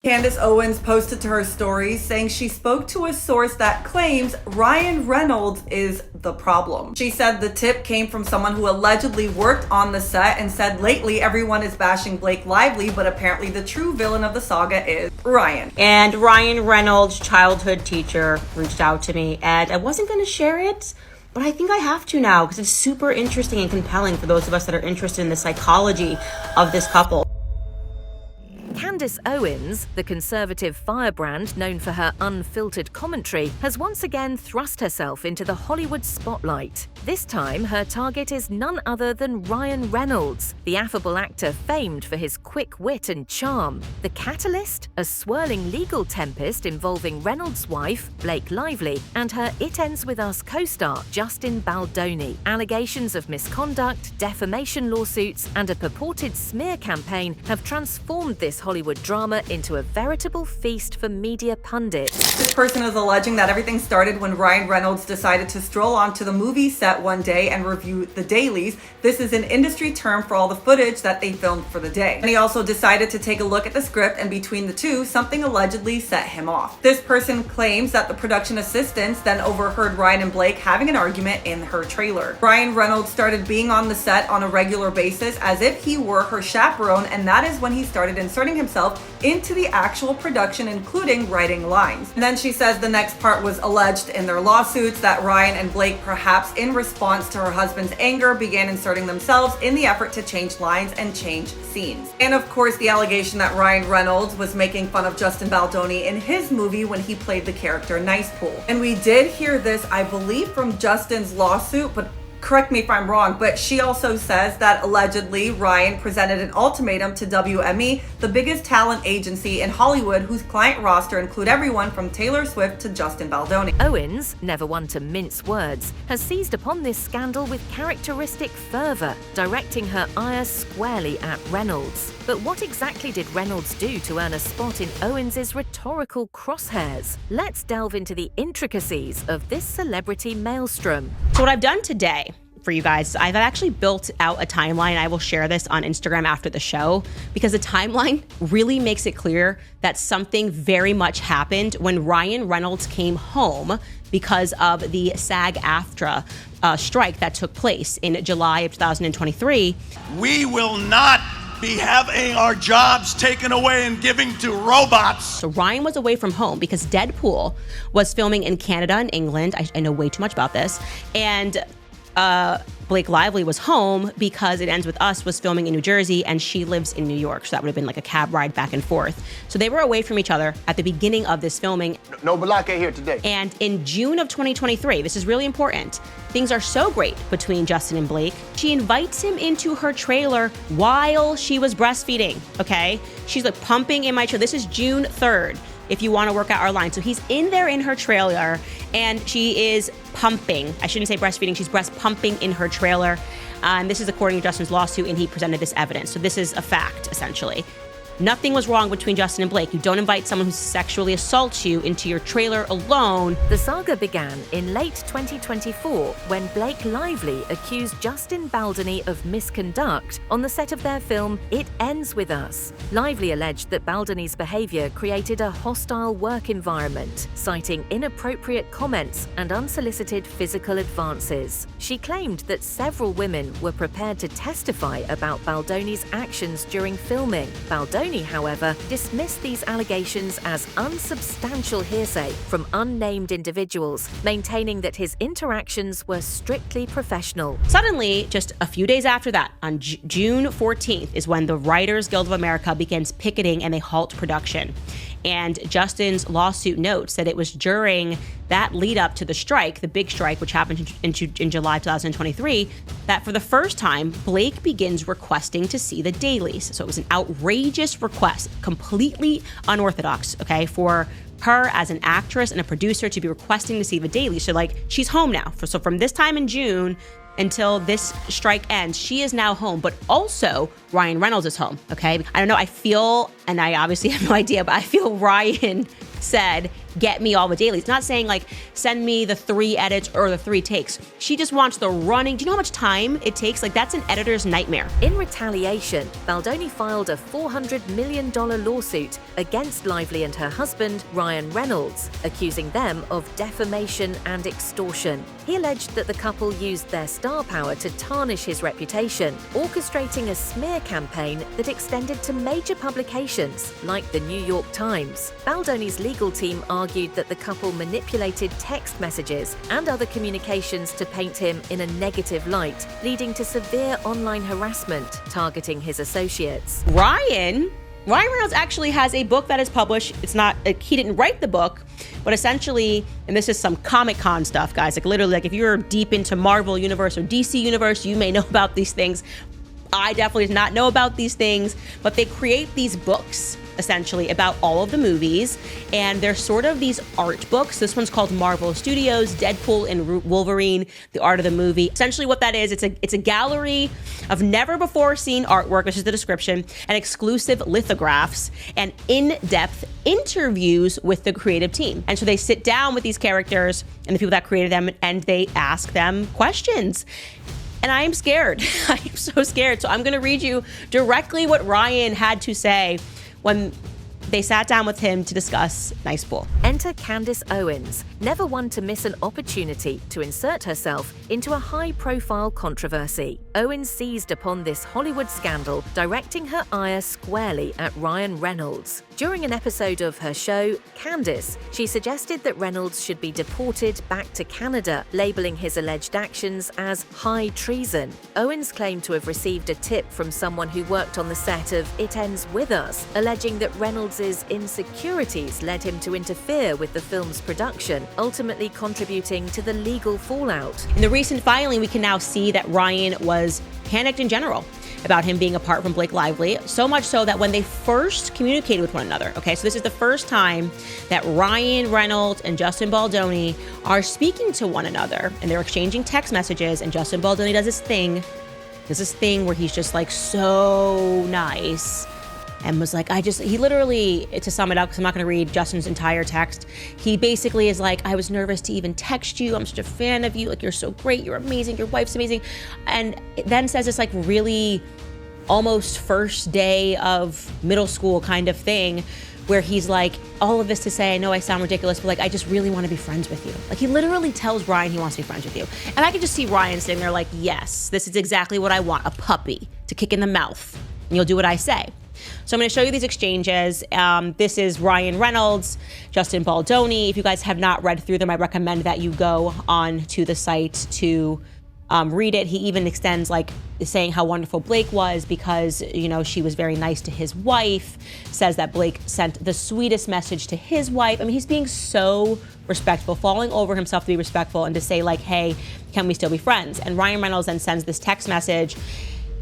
Candace Owens posted to her stories saying she spoke to a source that claims Ryan Reynolds is the problem. She said the tip came from someone who allegedly worked on the set and said lately everyone is bashing Blake Lively, but apparently the true villain of the saga is Ryan. And Ryan Reynolds, childhood teacher, reached out to me, and I wasn't going to share it, but I think I have to now because it's super interesting and compelling for those of us that are interested in the psychology of this couple. Candace Owens, the conservative firebrand known for her unfiltered commentary, has once again thrust herself into the Hollywood spotlight. This time, her target is none other than Ryan Reynolds, the affable actor famed for his quick wit and charm. The catalyst? A swirling legal tempest involving Reynolds' wife, Blake Lively, and her It Ends With Us co-star, Justin Baldoni. Allegations of misconduct, defamation lawsuits, and a purported smear campaign have transformed this Hollywood drama into a veritable feast for media pundits. This person is alleging that everything started when Ryan Reynolds decided to stroll onto the movie set one day and review the dailies. This is an industry term for all the footage that they filmed for the day. And he also decided to take a look at the script, and between the two, something allegedly set him off. This person claims that the production assistants then overheard Ryan and Blake having an argument in her trailer. Ryan Reynolds started being on the set on a regular basis as if he were her chaperone, and that is when he started inserting himself into the actual production, including writing lines. And then she says the next part was alleged in their lawsuits that Ryan and Blake, perhaps in response to her husband's anger, began inserting themselves in the effort to change lines and change scenes. And of course, the allegation that Ryan Reynolds was making fun of Justin Baldoni in his movie when he played the character Nice Pool. And we did hear this, I believe, from Justin's lawsuit, but correct me if I'm wrong, but she also says that allegedly Ryan presented an ultimatum to WME, the biggest talent agency in Hollywood, whose client roster include everyone from Taylor Swift to Justin Baldoni. Owens, never one to mince words, has seized upon this scandal with characteristic fervor, directing her ire squarely at Reynolds. But what exactly did Reynolds do to earn a spot in Owens' rhetorical crosshairs? Let's delve into the intricacies of this celebrity maelstrom. So what I've done today for you guys, I've actually built out a timeline. I will share this on Instagram after the show because the timeline really makes it clear that something very much happened when Ryan Reynolds came home because of the SAG-AFTRA strike that took place in July of 2023. We will not be having our jobs taken away and giving to robots. So Ryan was away from home because Deadpool was filming in Canada and England. I know way too much about this. And Blake Lively was home because It Ends With Us was filming in New Jersey and she lives in New York. So that would have been like a cab ride back and forth. So they were away from each other at the beginning of this filming. No Balake here today. And in June of 2023, this is really important, things are so great between Justin and Blake. She invites him into her trailer while she was breastfeeding, okay? She's like pumping in my trailer. This is June 3rd. If you want to work out our line. So he's in there in her trailer and she is pumping. I shouldn't say breastfeeding, she's breast pumping in her trailer. And this is according to Justin's lawsuit, and he presented this evidence. So this is a fact, essentially. Nothing was wrong between Justin and Blake. You don't invite someone who sexually assaults you into your trailer alone. The saga began in late 2024 when Blake Lively accused Justin Baldoni of misconduct on the set of their film It Ends With Us. Lively alleged that Baldoni's behavior created a hostile work environment, citing inappropriate comments and unsolicited physical advances. She claimed that several women were prepared to testify about Baldoni's actions during filming. Baldoni, however, dismissed these allegations as unsubstantial hearsay from unnamed individuals, maintaining that his interactions were strictly professional. Suddenly, just a few days after that, on June 14th, is when the Writers Guild of America begins picketing and they halt production. And Justin's lawsuit notes that it was during that lead up to the strike, the big strike, which happened in July 2023, that for the first time, Blake begins requesting to see the dailies. So it was an outrageous request, completely unorthodox, okay, for her as an actress and a producer to be requesting to see the dailies. So like, she's home now. So from this time in June until this strike ends, she is now home, but also Ryan Reynolds is home, okay? I don't know, I feel, and I obviously have no idea, but I feel Ryan said get me all the dailies. Not saying like, send me the 3 edits or the 3 takes. She just wants the running. Do you know how much time it takes? Like, that's an editor's nightmare. In retaliation, Baldoni filed a $400 million lawsuit against Lively and her husband, Ryan Reynolds, accusing them of defamation and extortion. He alleged that the couple used their star power to tarnish his reputation, orchestrating a smear campaign that extended to major publications like the New York Times. Baldoni's legal team argued that the couple manipulated text messages and other communications to paint him in a negative light, leading to severe online harassment targeting his associates. Ryan Reynolds actually has a book that is published. It's not, he didn't write the book, but essentially, and this is some Comic-Con stuff, guys, like literally, like if you're deep into Marvel Universe or DC Universe, you may know about these things. I definitely did not know about these things, but they create these books essentially about all of the movies, and they're sort of these art books. This one's called Marvel Studios, Deadpool and Wolverine, the art of the movie. Essentially what that is, it's a gallery of never before seen artwork, which is the description, and exclusive lithographs and in-depth interviews with the creative team. And so they sit down with these characters and the people that created them, and they ask them questions. And I am scared. I am so scared. So I'm going to read you directly what Ryan had to say when they sat down with him to discuss Nice Pool. Enter Candace Owens, never one to miss an opportunity to insert herself into a high-profile controversy. Owens seized upon this Hollywood scandal, directing her ire squarely at Ryan Reynolds. During an episode of her show, Candace, she suggested that Reynolds should be deported back to Canada, labeling his alleged actions as high treason. Owens claimed to have received a tip from someone who worked on the set of It Ends With Us, alleging that Reynolds' insecurities led him to interfere with the film's production, ultimately contributing to the legal fallout. In the recent filing, we can now see that Ryan was panicked in general about him being apart from Blake Lively, so much so that when they first communicated with one another, okay, so this is the first time that Ryan Reynolds and Justin Baldoni are speaking to one another, and they're exchanging text messages, and Justin Baldoni does this thing where he's just like so nice, and was like, he literally, to sum it up, because I'm not going to read Justin's entire text, he basically is like, I was nervous to even text you. I'm such a fan of you. Like, you're so great. You're amazing. Your wife's amazing. And then says this like really almost first day of middle school kind of thing, where he's like, all of this to say, I know I sound ridiculous, but like, I just really want to be friends with you. Like, he literally tells Ryan he wants to be friends with you. And I could just see Ryan sitting there like, yes, this is exactly what I want, a puppy to kick in the mouth. And you'll do what I say. So I'm going to show you these exchanges. This is Ryan Reynolds, Justin Baldoni. If you guys have not read through them, I recommend that you go on to the site to read it. He even extends like saying how wonderful Blake was because, you know, she was very nice to his wife, says that Blake sent the sweetest message to his wife. I mean, he's being so respectful, falling over himself to be respectful and to say like, hey, can we still be friends? And Ryan Reynolds then sends this text message.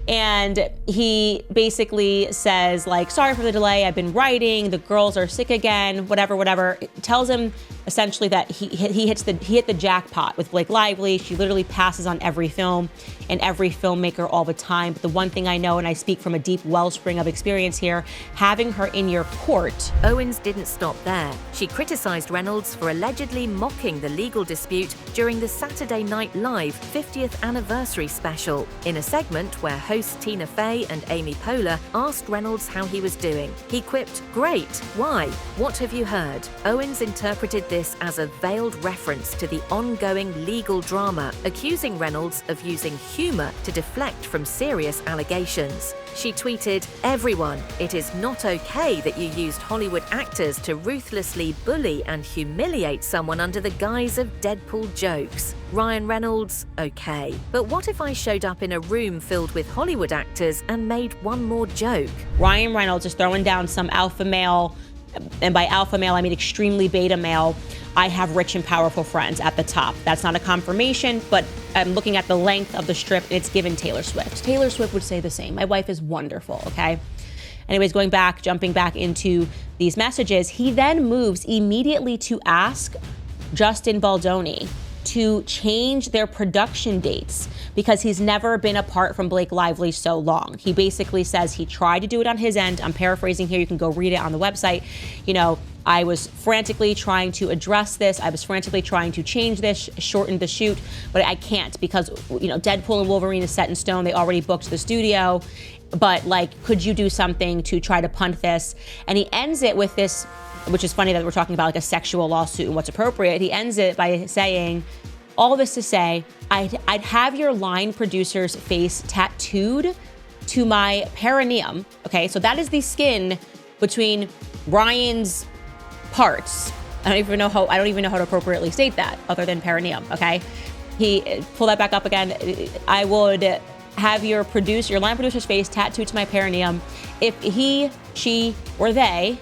And he basically says like, sorry for the delay, I've been writing, the girls are sick again, whatever. It tells him essentially that he hit the jackpot with Blake Lively. She literally passes on every film and every filmmaker all the time. But the one thing I know, and I speak from a deep wellspring of experience here, having her in your court. Owens didn't stop there. She criticized Reynolds for allegedly mocking the legal dispute during the Saturday Night Live 50th anniversary special. In a segment where hosts Tina Fey and Amy Poehler asked Reynolds how he was doing, he quipped, "Great, why? What have you heard?" Owens interpreted this as a veiled reference to the ongoing legal drama, accusing Reynolds of using humor to deflect from serious allegations. She tweeted, "Everyone, it is not okay that you used Hollywood actors to ruthlessly bully and humiliate someone under the guise of Deadpool jokes. Ryan Reynolds, okay. But what if I showed up in a room filled with Hollywood actors and made one more joke?" Ryan Reynolds is throwing down some alpha male, and by alpha male, I mean extremely beta male, I have rich and powerful friends at the top. That's not a confirmation, but I'm looking at the length of the strip, and it's given Taylor Swift. Taylor Swift would say the same. My wife is wonderful, okay? Anyways, jumping back into these messages, he then moves immediately to ask Justin Baldoni to change their production dates because he's never been apart from Blake Lively so long. He basically says he tried to do it on his end. I'm paraphrasing here. You can go read it on the website. I was frantically trying to address this. I was frantically trying to change this, shorten the shoot, but I can't because, Deadpool and Wolverine is set in stone. They already booked the studio. But could you do something to try to punt this? And he ends it with this, which is funny that we're talking about a sexual lawsuit and what's appropriate. He ends it by saying, all this to say, I'd have your line producer's face tattooed to my perineum. Okay, so that is the skin between Ryan's parts. I don't even know how to appropriately state that other than perineum. Okay, pull that back up again. I would have your line producer's face tattooed to my perineum if he, she, or they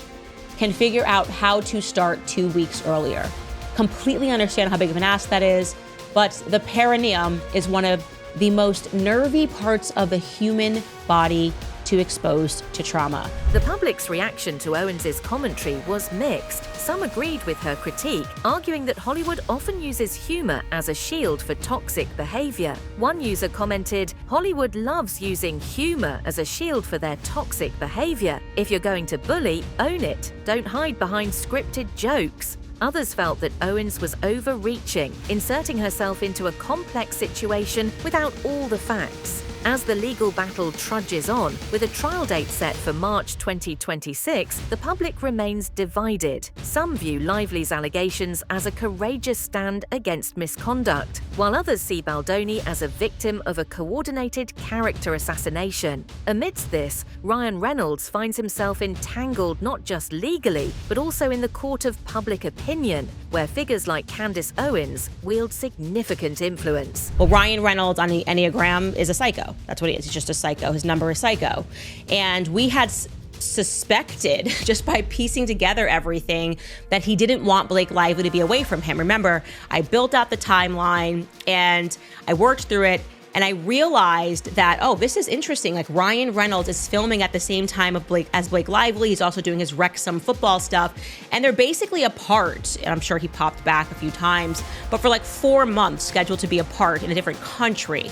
can figure out how to start 2 weeks earlier. Completely understand how big of an ask that is, but the perineum is one of the most nervy parts of the human body to expose to trauma. The public's reaction to Owens' commentary was mixed. Some agreed with her critique, arguing that Hollywood often uses humor as a shield for toxic behavior. One user commented, "Hollywood loves using humor as a shield for their toxic behavior. If you're going to bully, own it. Don't hide behind scripted jokes." Others felt that Owens was overreaching, inserting herself into a complex situation without all the facts. As the legal battle trudges on, with a trial date set for March 2026, the public remains divided. Some view Lively's allegations as a courageous stand against misconduct, while others see Baldoni as a victim of a coordinated character assassination. Amidst this, Ryan Reynolds finds himself entangled not just legally, but also in the court of public opinion, where figures like Candace Owens wield significant influence. Well, Ryan Reynolds on the Enneagram is a psycho. That's what he is. He's just a psycho. His number is psycho. And we had suspected, just by piecing together everything, that he didn't want Blake Lively to be away from him. Remember, I built out the timeline and I worked through it, and I realized that, this is interesting. Ryan Reynolds is filming at the same time as Blake Lively. He's also doing his Wrexham football stuff. And they're basically apart. And I'm sure he popped back a few times, but for 4 months scheduled to be apart in a different country.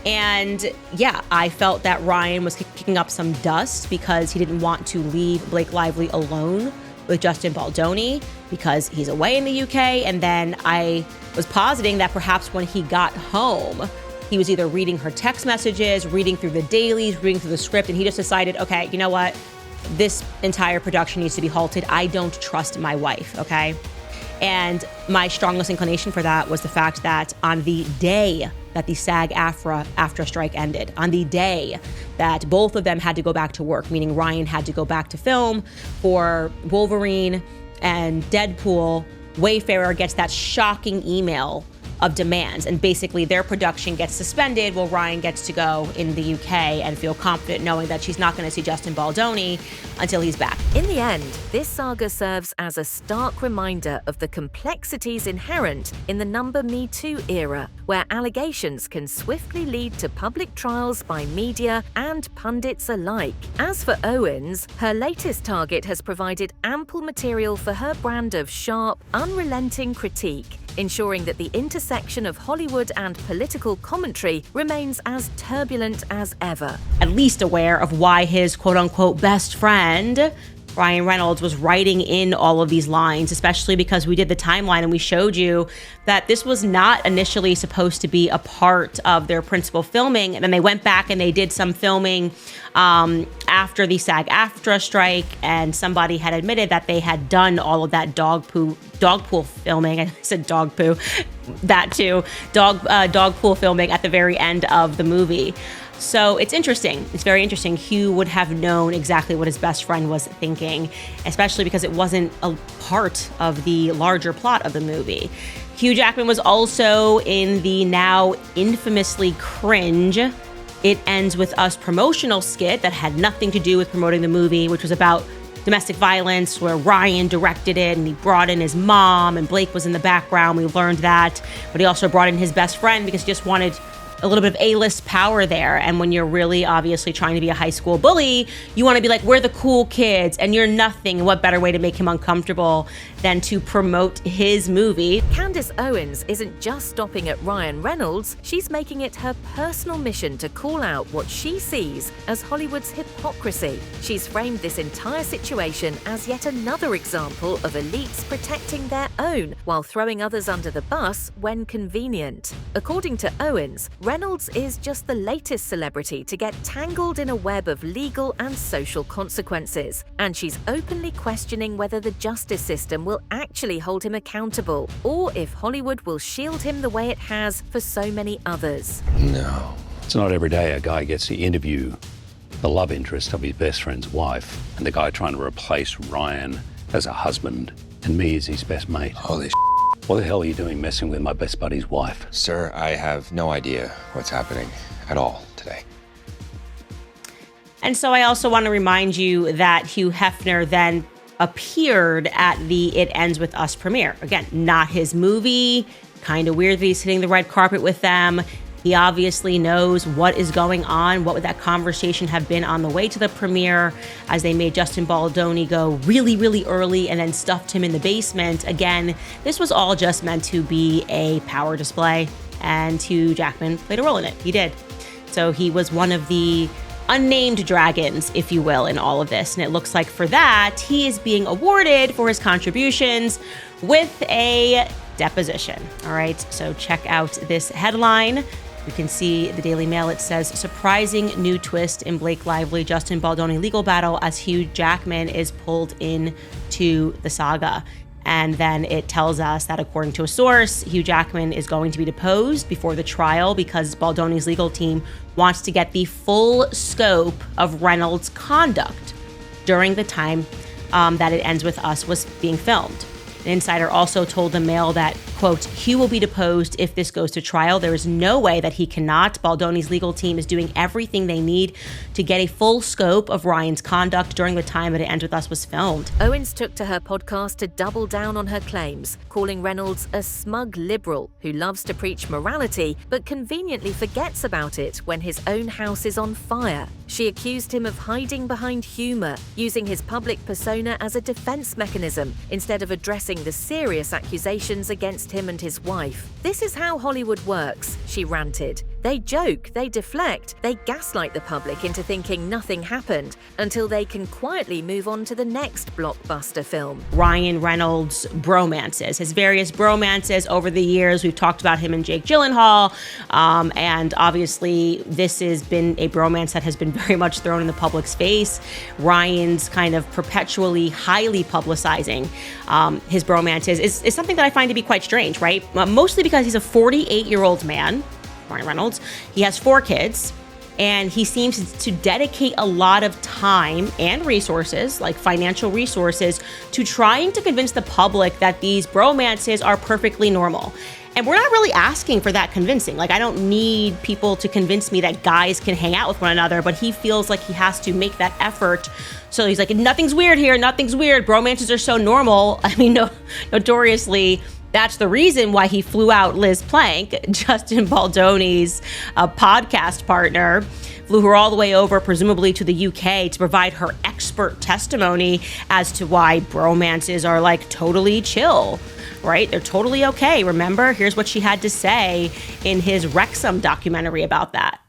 And yeah, I felt that Ryan was kicking up some dust because he didn't want to leave Blake Lively alone with Justin Baldoni because he's away in the UK. And then I was positing that perhaps when he got home, he was either reading her text messages, reading through the dailies, reading through the script, and he just decided, okay, you know what? This entire production needs to be halted. I don't trust my wife, okay? And my strongest inclination for that was the fact that on the day that the SAG-AFTRA strike ended, on the day that both of them had to go back to work, meaning Ryan had to go back to film for Wolverine and Deadpool, Wayfarer gets that shocking email of demands, and basically their production gets suspended while Ryan gets to go in the UK and feel confident knowing that she's not going to see Justin Baldoni until he's back. In the end, this saga serves as a stark reminder of the complexities inherent in the number Me Too era, where allegations can swiftly lead to public trials by media and pundits alike. As for Owens, her latest target has provided ample material for her brand of sharp, unrelenting critique, ensuring that the intersection of Hollywood and political commentary remains as turbulent as ever. At least aware of why his quote-unquote best friend, Ryan Reynolds, was writing in all of these lines, especially because we did the timeline and we showed you that this was not initially supposed to be a part of their principal filming. And then they went back and they did some filming after the SAG-AFTRA strike, and somebody had admitted that they had done all of that dog pool filming. I said dog poo, that too. Dog pool filming at the very end of the movie. So it's interesting. It's very interesting. Hugh would have known exactly what his best friend was thinking, especially because it wasn't a part of the larger plot of the movie. Hugh Jackman was also in the now infamously cringe It Ends With Us promotional skit that had nothing to do with promoting the movie, which was about domestic violence, where Ryan directed it and he brought in his mom and Blake was in the background. We learned that, but he also brought in his best friend because he just wanted a little bit of A-list power there. And when you're really obviously trying to be a high school bully, you want to be like, we're the cool kids and you're nothing. What better way to make him uncomfortable than to promote his movie? Candace Owens isn't just stopping at Ryan Reynolds, she's making it her personal mission to call out what she sees as Hollywood's hypocrisy. She's framed this entire situation as yet another example of elites protecting their own while throwing others under the bus when convenient. According to Owens, Reynolds is just the latest celebrity to get tangled in a web of legal and social consequences, and she's openly questioning whether the justice system will actually hold him accountable, or if Hollywood will shield him the way it has for so many others. No. It's not every day a guy gets to interview the love interest of his best friend's wife, and the guy trying to replace Ryan as a husband and me as his best mate. Holy What the hell are you doing messing with my best buddy's wife? Sir, I have no idea what's happening at all today. And so I also want to remind you that Hugh Hefner then appeared at the It Ends With Us premiere. Again, not his movie. Kind of weird that he's hitting the red carpet with them. He obviously knows what is going on. What would that conversation have been on the way to the premiere as they made Justin Baldoni go really, really early and then stuffed him in the basement? Again, this was all just meant to be a power display, and Hugh Jackman played a role in it. He did. So he was one of the unnamed dragons, if you will, in all of this. And it looks like for that, he is being awarded for his contributions with a deposition. All right, so check out this headline. You can see the Daily Mail. It says, surprising new twist in Blake Lively, Justin Baldoni legal battle as Hugh Jackman is pulled into the saga. And then it tells us that according to a source, Hugh Jackman is going to be deposed before the trial because Baldoni's legal team wants to get the full scope of Reynolds' conduct during the time that It Ends With Us was being filmed. An insider also told the Mail that, quote, Hugh will be deposed if this goes to trial. There is no way that he cannot. Baldoni's legal team is doing everything they need to get a full scope of Ryan's conduct during the time that It Ends With Us was filmed. Owens took to her podcast to double down on her claims, calling Reynolds a smug liberal who loves to preach morality but conveniently forgets about it when his own house is on fire. She accused him of hiding behind humor, using his public persona as a defense mechanism instead of addressing the serious accusations against him and his wife. This is how Hollywood works, she ranted. They joke, they deflect, they gaslight the public into thinking nothing happened until they can quietly move on to the next blockbuster film. Ryan Reynolds' bromances, his various bromances over the years. We've talked about him and Jake Gyllenhaal, and obviously this has been a bromance that has been very much thrown in the public's face. Ryan's kind of perpetually highly publicizing his bromances is something that I find to be quite strange, right? Mostly because he's a 48-year-old man, Ryan Reynolds. He has 4 kids, and he seems to dedicate a lot of time and resources, like financial resources, to trying to convince the public that these bromances are perfectly normal. And we're not really asking for that convincing. Like, I don't need people to convince me that guys can hang out with one another, but he feels like he has to make that effort. So he's like, nothing's weird here, nothing's weird. Bromances are so normal. I mean, notoriously, that's the reason why he flew out Liz Plank, Justin Baldoni's podcast partner, flew her all the way over, presumably to the UK, to provide her expert testimony as to why bromances are like totally chill, right? They're totally okay. Remember, here's what she had to say in his Wrexham documentary about that.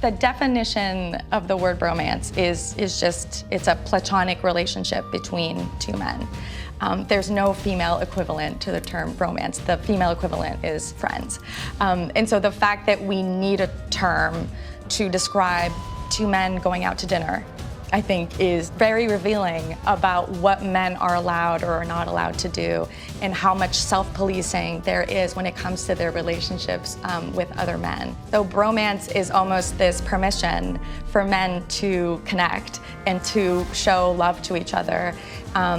The definition of the word bromance is just, it's a platonic relationship between 2 men. There's no female equivalent to the term bromance. The female equivalent is friends. And so the fact that we need a term to describe 2 men going out to dinner, I think, is very revealing about what men are allowed or are not allowed to do and how much self-policing there is when it comes to their relationships with other men. So bromance is almost this permission for men to connect and to show love to each other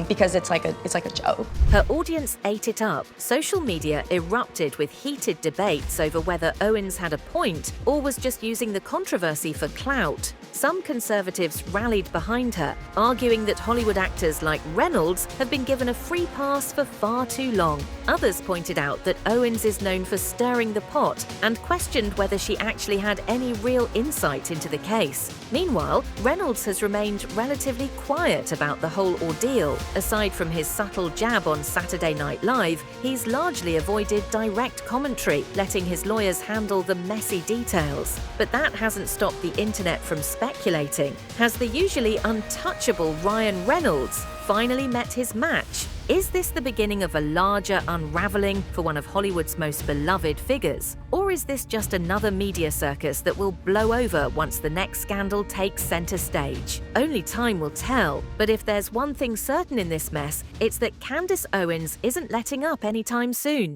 because it's like a joke. Her audience ate it up. Social media erupted with heated debates over whether Owens had a point or was just using the controversy for clout. some conservatives rallied behind her, arguing that Hollywood actors like Reynolds have been given a free pass for far too long. Others pointed out that Owens is known for stirring the pot and questioned whether she actually had any real insight into the case. Meanwhile, Reynolds has remained relatively quiet about the whole ordeal. Aside from his subtle jab on Saturday Night Live, he's largely avoided direct commentary, letting his lawyers handle the messy details. But that hasn't stopped the internet from speculating. Has the usually untouchable Ryan Reynolds finally met his match? Is this the beginning of a larger unraveling for one of Hollywood's most beloved figures? Or is this just another media circus that will blow over once the next scandal takes center stage? Only time will tell, but if there's one thing certain in this mess, it's that Candace Owens isn't letting up anytime soon.